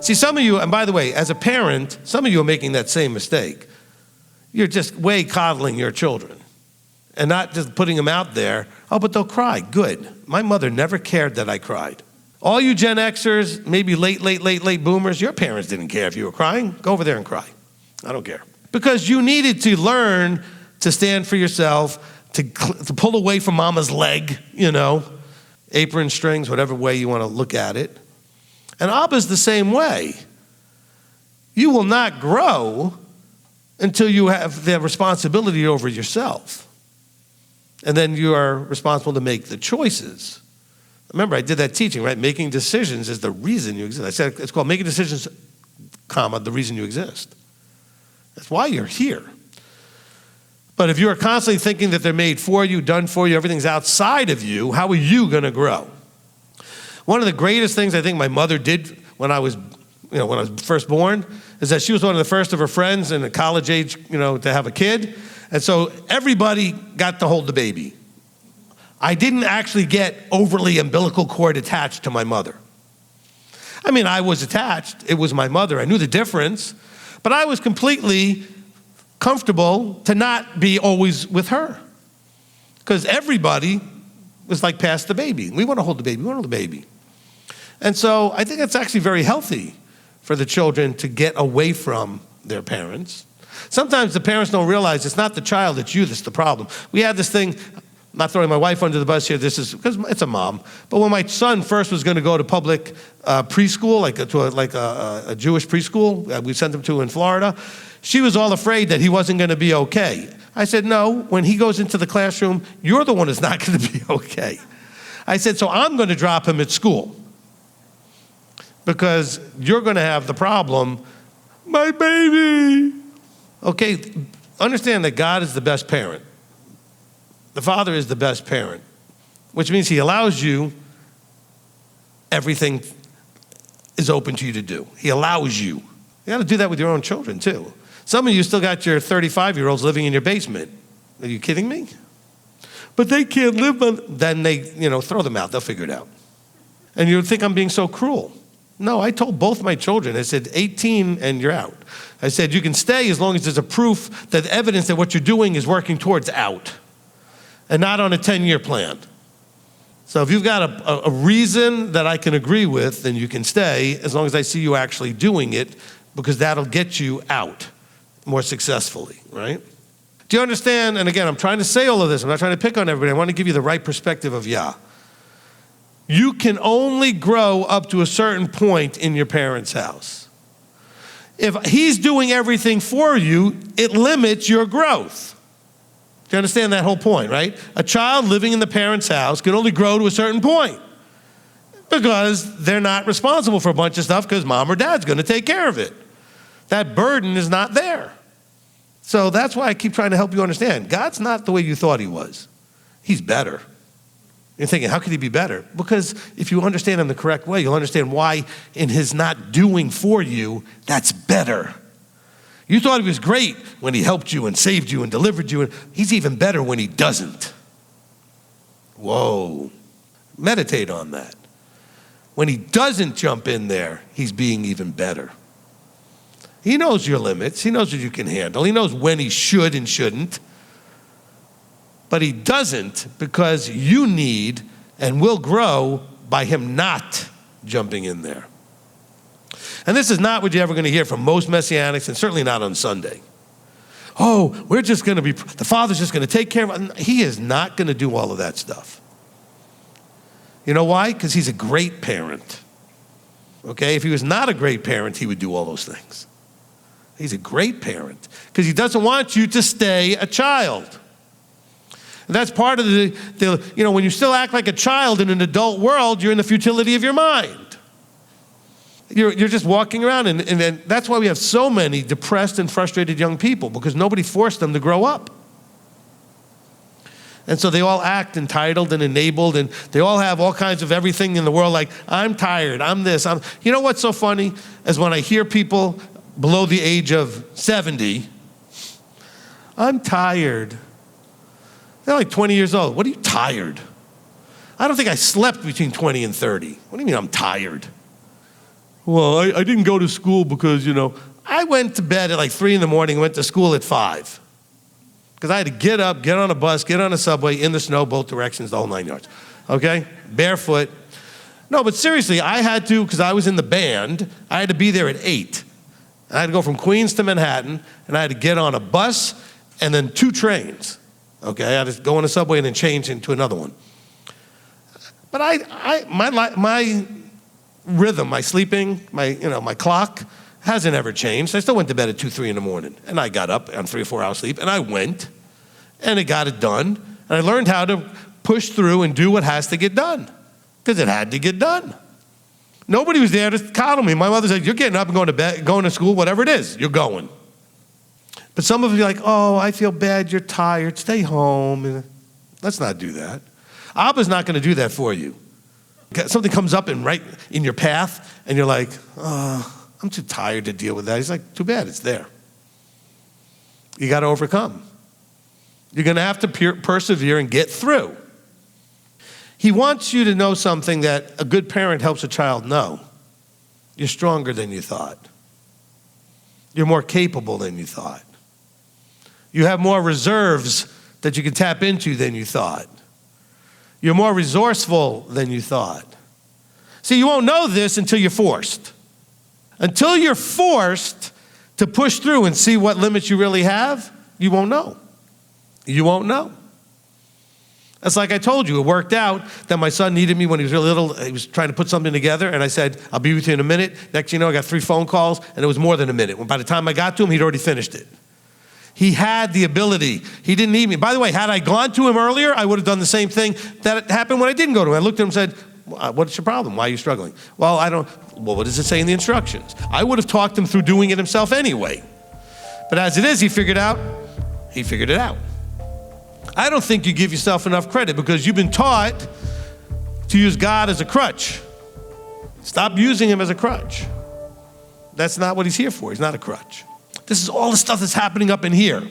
See, some of you, and by the way, as a parent, some of you are making that same mistake. You're just way coddling your children and not just putting them out there. Oh, but they'll cry. Good. My mother never cared that I cried. All you Gen Xers, maybe late boomers, your parents didn't care if you were crying. Go over there and cry. I don't care. Because you needed to learn to stand for yourself, to pull away from mama's leg, apron strings, whatever way you want to look at it. And Abba's the same way. You will not grow until you have the responsibility over yourself. And then you are responsible to make the choices. Remember, I did that teaching, right? Making decisions is the reason you exist. I said it's called making decisions, the reason you exist. That's why you're here. But if you are constantly thinking that they're made for you, done for you, everything's outside of you, how are you going to grow? One of the greatest things I think my mother did when I was first born is that she was one of the first of her friends in a college age, to have a kid. And so everybody got to hold the baby. I didn't actually get overly umbilical cord attached to my mother. I mean, I was attached. It was my mother. I knew the difference. But I was completely comfortable to not be always with her. Because everybody was like, pass the baby. We want to hold the baby. We want to hold the baby. And so I think it's actually very healthy for the children to get away from their parents. Sometimes the parents don't realize it's not the child, it's you that's the problem. We had this thing, I'm not throwing my wife under the bus here, this is because it's a mom, but when my son first was going to go to public preschool, like a Jewish preschool we sent him to in Florida, she was all afraid that he wasn't going to be okay. I said, no, when he goes into the classroom, you're the one who's not going to be okay. I said, so I'm going to drop him at school because you're going to have the problem, my baby. Okay, understand that God is the best parent. The Father is the best parent, which means he allows you, everything is open to you to do. He allows you. You got to do that with your own children too. Some of you still got your 35-year-olds living in your basement. Are you kidding me? But they can't live on, then they, throw them out. They'll figure it out. And you think I'm being so cruel. No, I told both my children, I said, 18 and you're out. I said, you can stay as long as there's a proof that evidence that what you're doing is working towards out and not on a 10-year plan. So if you've got a reason that I can agree with, then you can stay as long as I see you actually doing it, because that'll get you out more successfully, right? Do you understand? And again, I'm trying to say all of this. I'm not trying to pick on everybody. I want to give you the right perspective of Yah. You can only grow up to a certain point in your parents' house. If he's doing everything for you, it limits your growth. Do you understand that whole point, right? A child living in the parents' house can only grow to a certain point because they're not responsible for a bunch of stuff because mom or dad's going to take care of it. That burden is not there. So that's why I keep trying to help you understand. God's not the way you thought he was. He's better. You're thinking, how could he be better? Because if you understand him the correct way, you'll understand why in his not doing for you, that's better. You thought he was great when he helped you and saved you and delivered you. And he's even better when he doesn't. Whoa. Meditate on that. When he doesn't jump in there, he's being even better. He knows your limits. He knows what you can handle. He knows when he should and shouldn't. But he doesn't because you need and will grow by him not jumping in there. And this is not what you're ever going to hear from most Messianics, and certainly not on Sunday. Oh, we're just going to be, the Father's just going to take care of it. He is not going to do all of that stuff. You know why? Because he's a great parent. Okay? If he was not a great parent, he would do all those things. He's a great parent because he doesn't want you to stay a child. And that's part of when you still act like a child in an adult world, you're in the futility of your mind. You're just walking around, and that's why we have so many depressed and frustrated young people, because nobody forced them to grow up. And so they all act entitled and enabled, and they all have all kinds of everything in the world, like, I'm tired, I'm this. You know what's so funny is when I hear people below the age of 70, I'm tired. They're like 20 years old. What are you tired? I don't think I slept between 20 and 30. What do you mean I'm tired? Well, I didn't go to school because, I went to bed at like 3 in the morning, went to school at 5. Because I had to get up, get on a bus, get on a subway, in the snow, both directions, the whole 9 yards. Okay? Barefoot. No, but seriously, I had to, because I was in the band, I had to be there at 8. I had to go from Queens to Manhattan, and I had to get on a bus and then 2 trains. Okay? I had to go on a subway and then change into another one. But my rhythm, my sleeping, my clock hasn't ever changed. I still went to bed at 2, 3 in the morning. And I got up on 3 or 4 hours sleep, and I went, and it got it done. And I learned how to push through and do what has to get done, because it had to get done. Nobody was there to coddle me. My mother said, you're getting up and going to bed, going to school, whatever it is, you're going. But some of you are like, oh, I feel bad, you're tired, stay home. Let's not do that. Abba's not going to do that for you. Something comes up right in your path, and you're like, oh, I'm too tired to deal with that. He's like, too bad, it's there. You got to overcome. You're going to have to persevere and get through. He wants you to know something that a good parent helps a child know. You're stronger than you thought. You're more capable than you thought. You have more reserves that you can tap into than you thought. You're more resourceful than you thought. See, you won't know this until you're forced. Until you're forced to push through and see what limits you really have, you won't know. You won't know. That's like I told you, it worked out that my son needed me when he was really little. He was trying to put something together, and I said, I'll be with you in a minute. Next thing you know, I got 3 phone calls, and it was more than a minute. By the time I got to him, he'd already finished it. He had the ability. He didn't need me. By the way, had I gone to him earlier, I would have done the same thing that happened when I didn't go to him. I looked at him and said, what's your problem? Why are you struggling? Well, what does it say in the instructions? I would have talked him through doing it himself anyway. But as it is, he figured it out. I don't think you give yourself enough credit because you've been taught to use God as a crutch. Stop using him as a crutch. That's not what he's here for. He's not a crutch. This is all the stuff that's happening up in here.